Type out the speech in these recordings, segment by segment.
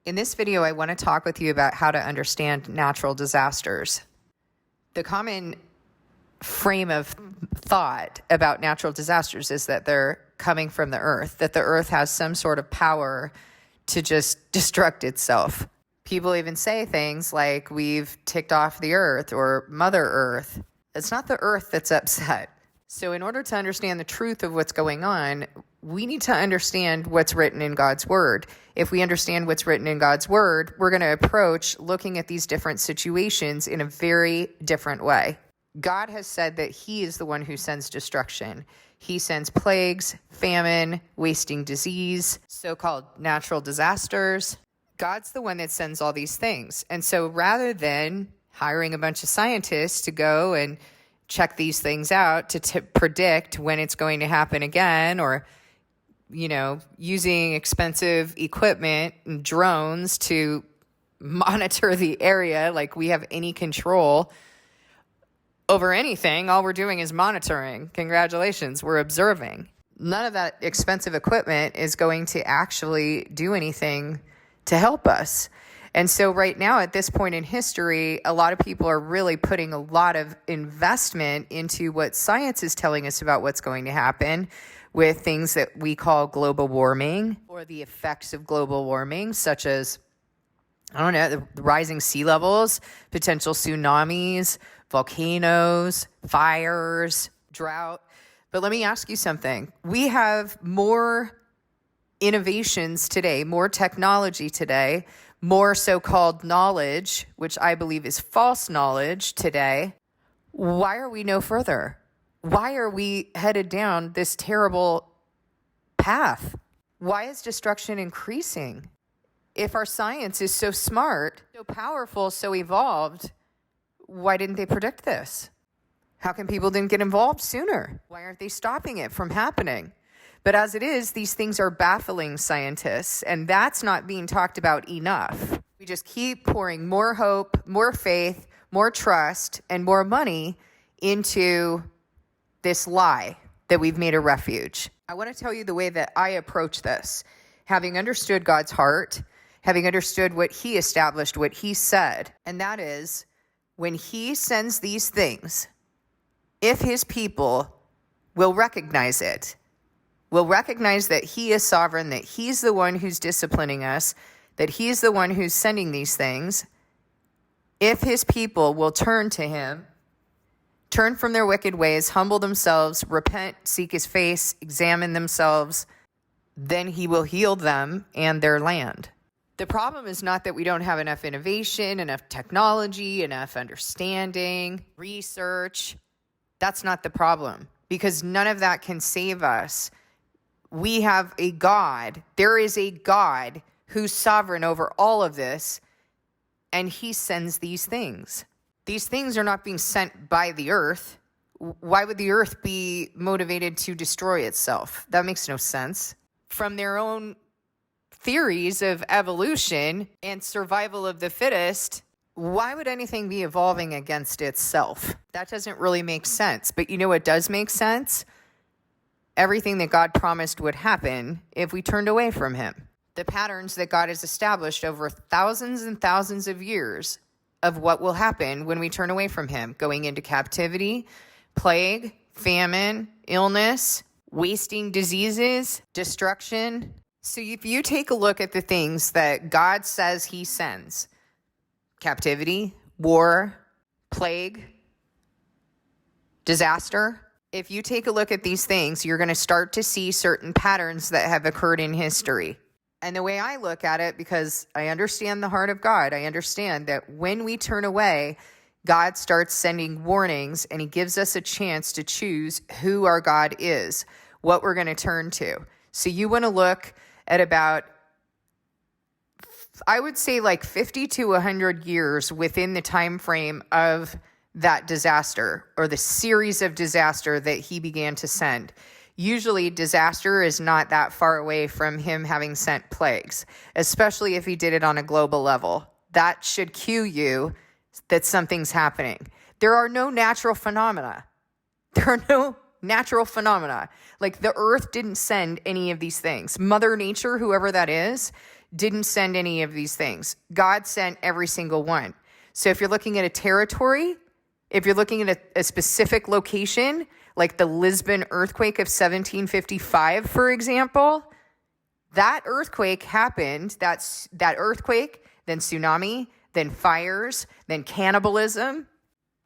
In this video, I want to talk with you about how to understand natural disasters. The common frame of thought about natural disasters is that they're coming from the earth, that the earth has some sort of power to just destruct itself. People even say things like, we've ticked off the earth or Mother Earth. It's not the earth that's upset. So in order to understand the truth of what's going on, we need to understand what's written in God's word. If we understand what's written in God's word, we're going to approach looking at these different situations in a very different way. God has said that he is the one who sends destruction. He sends plagues, famine, wasting disease, so-called natural disasters. God's the one that sends all these things. And so rather than hiring a bunch of scientists to go and check these things out to predict when it's going to happen again, or, using expensive equipment and drones to monitor the area like we have any control over anything, all we're doing is monitoring. Congratulations, we're observing. None of that expensive equipment is going to actually do anything to help us. And so right now, at this point in history, a lot of people are really putting a lot of investment into what science is telling us about what's going to happen with things that we call global warming, or the effects of global warming, such as, the rising sea levels, potential tsunamis, volcanoes, fires, drought. But let me ask you something. We have more innovations today, more technology today, more so-called knowledge, which I believe is false knowledge today. Why are we no further? Why are we headed down this terrible path? Why is destruction increasing? If our science is so smart, so powerful, so evolved, why didn't they predict this? How come people didn't get involved sooner? Why aren't they stopping it from happening? But as it is, these things are baffling scientists, and that's not being talked about enough. We just keep pouring more hope, more faith, more trust, and more money into this lie that we've made a refuge. I want to tell you the way that I approach this. Having understood God's heart, having understood what he established, what he said, and that is, when he sends these things, if his people will recognize it, will recognize that he is sovereign, that he's the one who's disciplining us, that he's the one who's sending these things, if his people will turn to him, turn from their wicked ways, humble themselves, repent, seek his face, examine themselves, then he will heal them and their land. The problem is not that we don't have enough innovation, enough technology, enough understanding, research. That's not the problem, because none of that can save us. We have a God. There is a God who's sovereign over all of this, and he sends these things. These things are not being sent by the earth. Why would the earth be motivated to destroy itself? That makes no sense. From their own theories of evolution and survival of the fittest, why would anything be evolving against itself? That doesn't really make sense. But you know what does make sense? Everything that God promised would happen if we turned away from him. The patterns that God has established over thousands and thousands of years of what will happen when we turn away from him, going into captivity, plague, famine, illness, wasting diseases, destruction. So if you take a look at the things that God says he sends, captivity, war, plague, disaster, if you take a look at these things, you're going to start to see certain patterns that have occurred in history. And the way I look at it, because I understand the heart of God, I understand that when we turn away, God starts sending warnings, and he gives us a chance to choose who our God is, what we're going to turn to. So you want to look at about, I would say, like 50 to 100 years within the time frame of that disaster, or the series of disaster that he began to send. Usually disaster is not that far away from him having sent plagues, especially if he did it on a global level. That should cue you that something's happening. There are no natural phenomena. Like the earth didn't send any of these things. Mother Nature, whoever that is, didn't send any of these things. God sent every single one. So if you're looking at a territory, if you're looking at a specific location, like the Lisbon earthquake of 1755, for example, that earthquake happened, that earthquake, then tsunami, then fires, then cannibalism.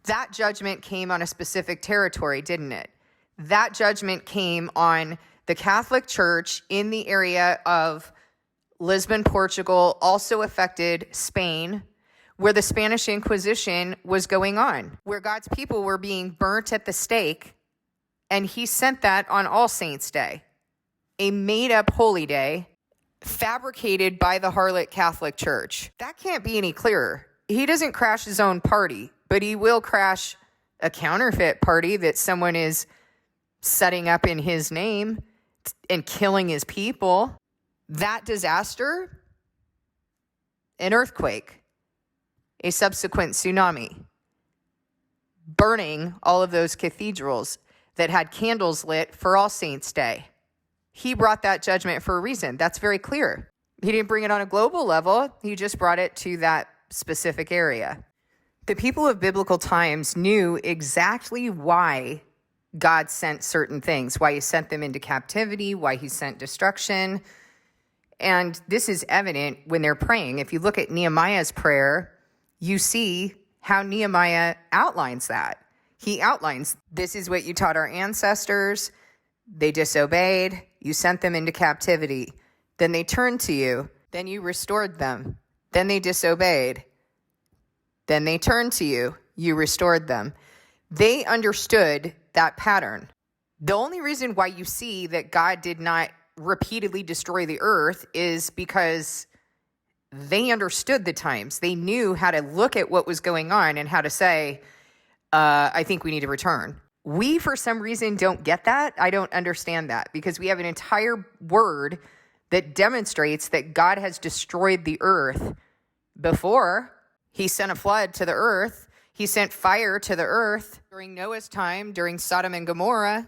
That judgment came on a specific territory, didn't it? That judgment came on the Catholic Church in the area of Lisbon, Portugal, also affected Spain, where the Spanish Inquisition was going on, where God's people were being burnt at the stake, and he sent that on All Saints' Day, a made-up holy day fabricated by the harlot Catholic Church. That can't be any clearer. He doesn't crash his own party, but he will crash a counterfeit party that someone is setting up in his name and killing his people. That disaster, an earthquake, a subsequent tsunami, burning all of those cathedrals that had candles lit for All Saints' Day. He brought that judgment for a reason. That's very clear. He didn't bring it on a global level. He just brought it to that specific area. The people of biblical times knew exactly why God sent certain things, why he sent them into captivity, why he sent destruction. And this is evident when they're praying. If you look at Nehemiah's prayer, you see how Nehemiah outlines that. He outlines, this is what you taught our ancestors. They disobeyed. You sent them into captivity. Then they turned to you. Then you restored them. Then they disobeyed. Then they turned to you. You restored them. They understood that pattern. The only reason why you see that God did not repeatedly destroy the earth is because they understood the times. They knew how to look at what was going on and how to say, I think we need to return. We, for some reason, don't get that. I don't understand that because we have an entire word that demonstrates that God has destroyed the earth before. He sent a flood to the earth. He sent fire to the earth during Noah's time, during Sodom and Gomorrah.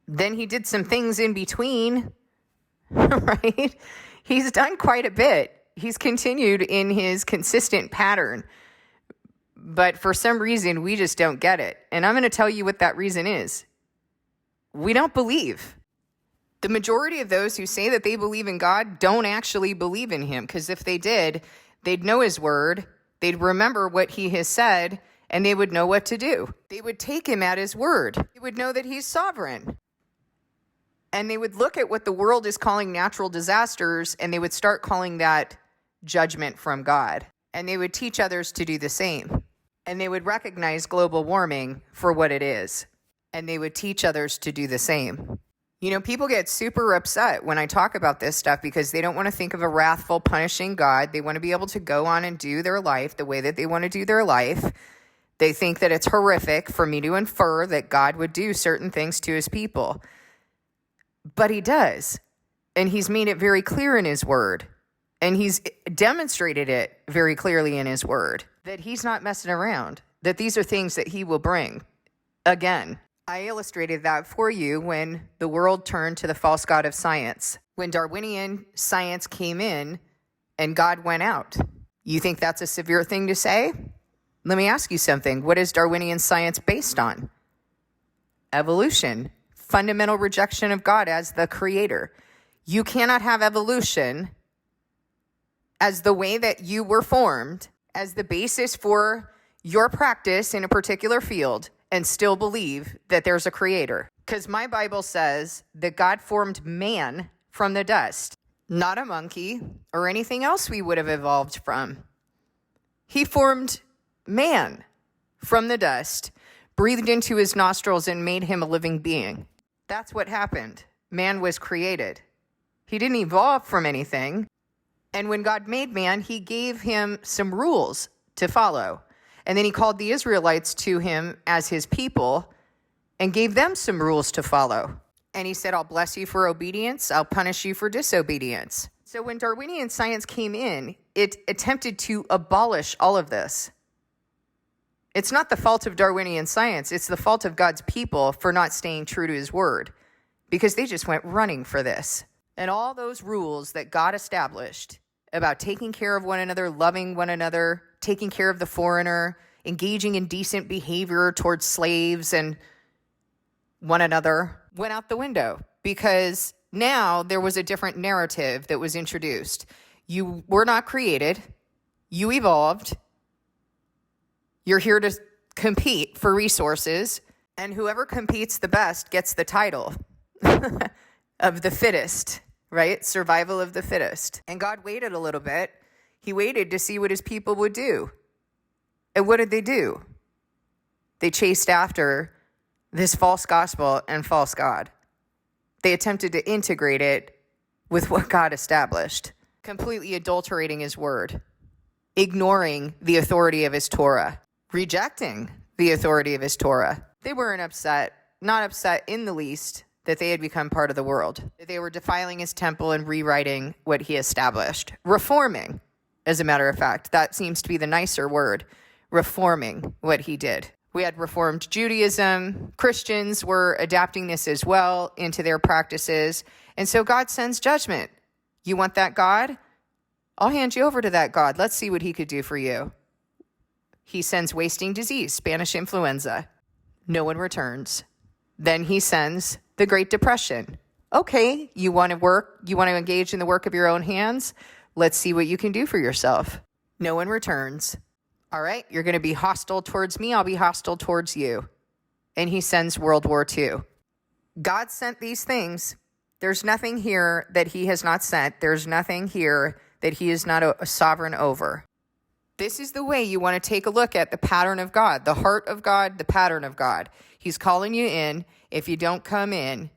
Then he did some things in between, right? He's done quite a bit. He's continued in his consistent pattern. But for some reason, we just don't get it. And I'm going to tell you what that reason is. We don't believe. The majority of those who say that they believe in God don't actually believe in him, because if they did, they'd know his word, they'd remember what he has said, and they would know what to do. They would take him at his word. They would know that he's sovereign. And they would look at what the world is calling natural disasters, and they would start calling that judgment from God. And they would teach others to do the same. And they would recognize global warming for what it is. And they would teach others to do the same. You know, people get super upset when I talk about this stuff because they don't want to think of a wrathful, punishing God. They want to be able to go on and do their life the way that they want to do their life. They think that it's horrific for me to infer that God would do certain things to his people. But he does. And he's made it very clear in his word. And he's demonstrated it very clearly in his word that he's not messing around, that these are things that he will bring. Again, I illustrated that for you when the world turned to the false god of science, when Darwinian science came in and God went out. You think that's a severe thing to say? Let me ask you something. What is Darwinian science based on? Evolution, fundamental rejection of God as the creator. You cannot have evolution as the way that you were formed, as the basis for your practice in a particular field, and still believe that there's a creator. Because my Bible says that God formed man from the dust, not a monkey or anything else we would have evolved from. He formed man from the dust, breathed into his nostrils, and made him a living being. That's what happened. Man was created. He didn't evolve from anything. And when God made man, he gave him some rules to follow. And then he called the Israelites to him as his people and gave them some rules to follow. And he said, I'll bless you for obedience. I'll punish you for disobedience. So when Darwinian science came in, it attempted to abolish all of this. It's not the fault of Darwinian science. It's the fault of God's people for not staying true to his word, because they just went running for this. And all those rules that God established, about taking care of one another, loving one another, taking care of the foreigner, engaging in decent behavior towards slaves and one another, went out the window because now there was a different narrative that was introduced. You were not created. You evolved. You're here to compete for resources, and whoever competes the best gets the title of the fittest, right? Survival of the fittest. And God waited a little bit. He waited to see what his people would do. And what did they do? They chased after this false gospel and false God. They attempted to integrate it with what God established, completely adulterating his word, ignoring the authority of his Torah, rejecting the authority of his Torah. They weren't upset, not upset in the least, that they had become part of the world. They were defiling his temple and rewriting what he established. Reforming, as a matter of fact. That seems to be the nicer word. Reforming what he did. We had Reformed Judaism. Christians were adapting this as well into their practices. And so God sends judgment. You want that God? I'll hand you over to that God. Let's see what he could do for you. He sends wasting disease, Spanish influenza. No one returns. Then he sends the Great Depression. Okay, you want to work? You want to engage in the work of your own hands? Let's see what you can do for yourself. No one returns. All right, you're going to be hostile towards me. I'll be hostile towards you. And he sends World War II. God sent these things. There's nothing here that he has not sent. There's nothing here that he is not a sovereign over. This is the way you want to take a look at the pattern of God, the heart of God, the pattern of God. He's calling you in. If you don't come in,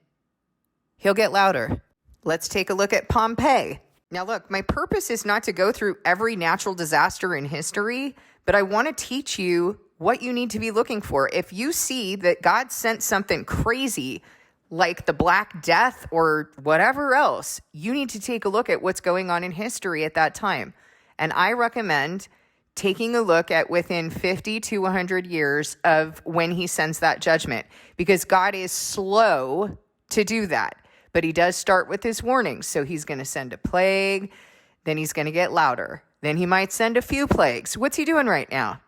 he'll get louder. Let's take a look at Pompeii. Now, look, my purpose is not to go through every natural disaster in history, but I want to teach you what you need to be looking for. If you see that God sent something crazy like the Black Death or whatever else, you need to take a look at what's going on in history at that time. And I recommend taking a look at within 50 to 100 years of when he sends that judgment, because God is slow to do that. But he does start with his warnings. So he's going to send a plague, then he's going to get louder. Then he might send a few plagues. What's he doing right now?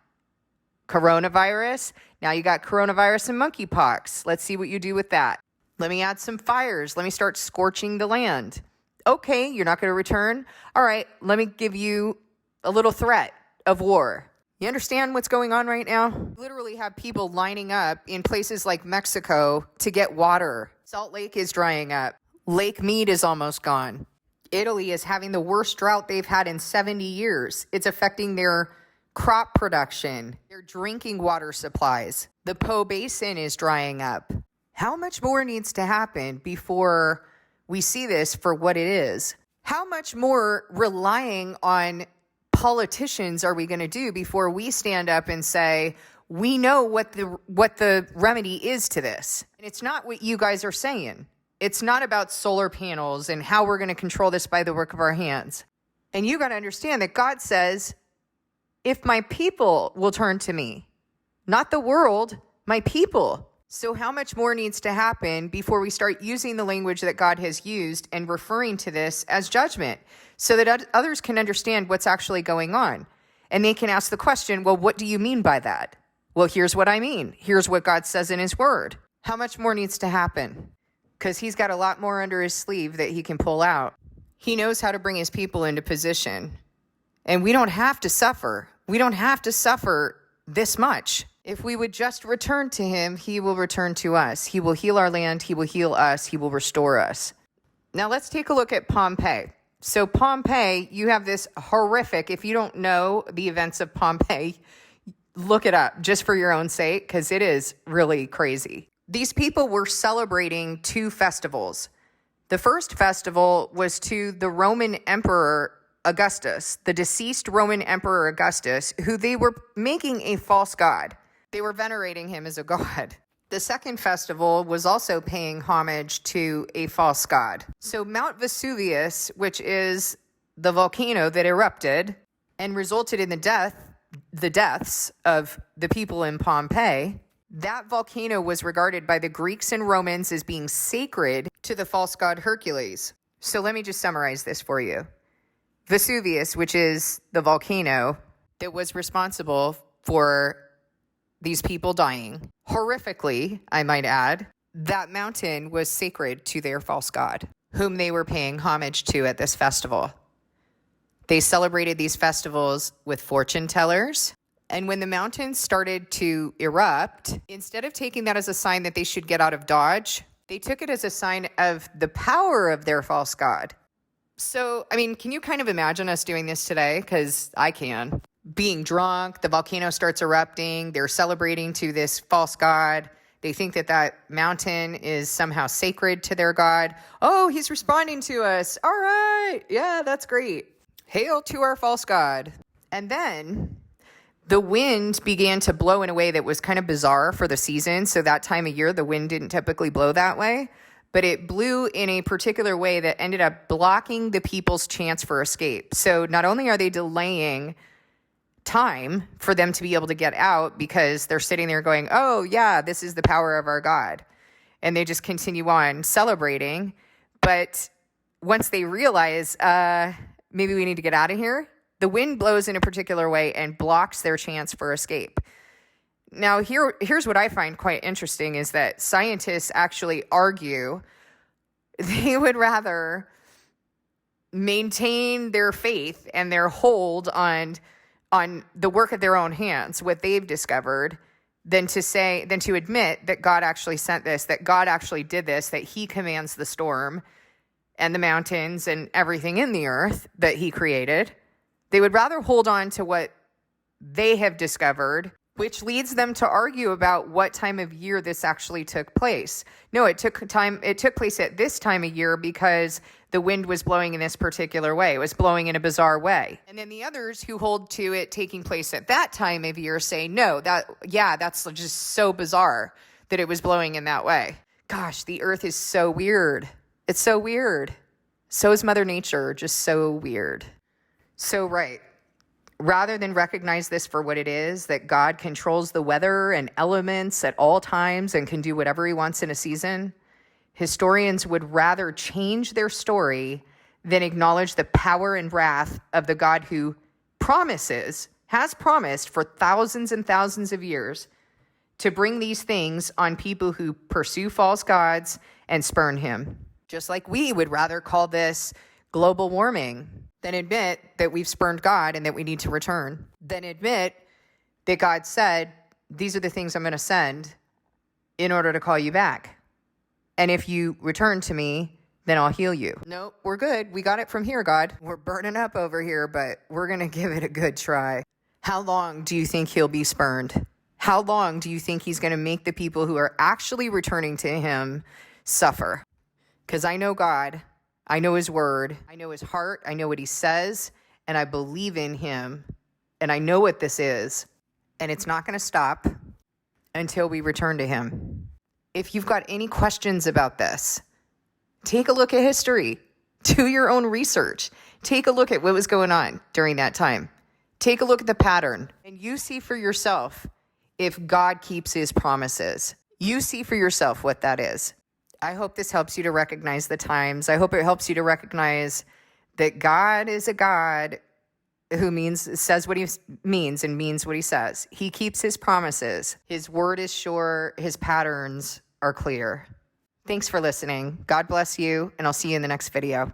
Coronavirus. Now you got coronavirus and monkeypox. Let's see what you do with that. Let me add some fires. Let me start scorching the land. Okay, you're not going to return? All right, let me give you a little threat of war. You understand what's going on right now? You literally have people lining up in places like Mexico to get water. Salt Lake is drying up. Lake Mead is almost gone. Italy is having the worst drought they've had in 70 years. It's affecting their crop production, their drinking water supplies. The Po Basin is drying up. How much more needs to happen before we see this for what it is? How much more relying on politicians are we going to do before we stand up and say, we know what the remedy is to this? And it's not what you guys are saying. It's not about solar panels and how we're going to control this by the work of our hands. And you got to understand that God says, if my people will turn to me, not the world, my people. So how much more needs to happen before we start using the language that God has used and referring to this as judgment so that others can understand what's actually going on? And they can ask the question, well, what do you mean by that? Well, here's what I mean. Here's what God says in his word. How much more needs to happen? Because he's got a lot more under his sleeve that he can pull out. He knows how to bring his people into position. And we don't have to suffer. We don't have to suffer this much. If we would just return to him, he will return to us. He will heal our land. He will heal us. He will restore us. Now let's take a look at Pompeii. So Pompeii, you have this horrific, if you don't know the events of Pompeii, look it up just for your own sake, because it is really crazy. These people were celebrating two festivals. The first festival was to the Roman Emperor Augustus, the deceased Roman Emperor Augustus, who they were making a false god. They were venerating him as a god. The second festival was also paying homage to a false god. So Mount Vesuvius, which is the volcano that erupted and resulted in the deaths of the people in Pompeii, that volcano was regarded by the Greeks and Romans as being sacred to the false god Hercules. So let me just summarize this for you. Vesuvius, which is the volcano that was responsible for these people dying. Horrifically, I might add, that mountain was sacred to their false god, whom they were paying homage to at this festival. They celebrated these festivals with fortune tellers. And when the mountains started to erupt, instead of taking that as a sign that they should get out of Dodge, they took it as a sign of the power of their false god. So, I mean, can you kind of imagine us doing this today? Because I can. Being drunk, the volcano starts erupting, they're celebrating to this false god. They think that that mountain is somehow sacred to their god. Oh, he's responding to us. All right. Yeah, that's great. Hail to our false god. And then the wind began to blow in a way that was kind of bizarre for the season. So that time of year, the wind didn't typically blow that way, but it blew in a particular way that ended up blocking the people's chance for escape. So not only are they delaying time for them to be able to get out because they're sitting there going, oh yeah, this is the power of our God. And they just continue on celebrating. But once they realize, maybe we need to get out of here, the wind blows in a particular way and blocks their chance for escape. Now, here's what I find quite interesting is that scientists actually argue they would rather maintain their faith and their hold on the work of their own hands, what they've discovered, than to admit that God actually sent this, that God actually did this, that he commands the storm and the mountains and everything in the earth that he created. They would rather hold on to what they have discovered, which leads them to argue about what time of year this actually took place. No, it took place at this time of year because the wind was blowing in this particular way. It was blowing in a bizarre way. And then the others who hold to it taking place at that time of year say, no, that's just so bizarre that it was blowing in that way. Gosh, the earth is so weird. It's so weird. So is Mother Nature, just so weird. So, right. Rather than recognize this for what it is, that God controls the weather and elements at all times and can do whatever he wants in a season, historians would rather change their story than acknowledge the power and wrath of the God who has promised for thousands and thousands of years to bring these things on people who pursue false gods and spurn him. Just like we would rather call this global warming than admit that we've spurned God and that we need to return, then admit that God said, these are the things I'm going to send in order to call you back. And if you return to me, then I'll heal you. Nope, we're good. We got it from here, God. We're burning up over here, but we're going to give it a good try. How long do you think he'll be spurned? How long do you think he's going to make the people who are actually returning to him suffer? Because I know God. I know his word, I know his heart, I know what he says, and I believe in him, and I know what this is, and it's not going to stop until we return to him. If you've got any questions about this, take a look at history, do your own research, take a look at what was going on during that time, take a look at the pattern, and you see for yourself if God keeps his promises. You see for yourself what that is. I hope this helps you to recognize the times. I hope it helps you to recognize that God is a God who says what he means and means what he says. He keeps his promises. His word is sure. His patterns are clear. Thanks for listening. God bless you, and I'll see you in the next video.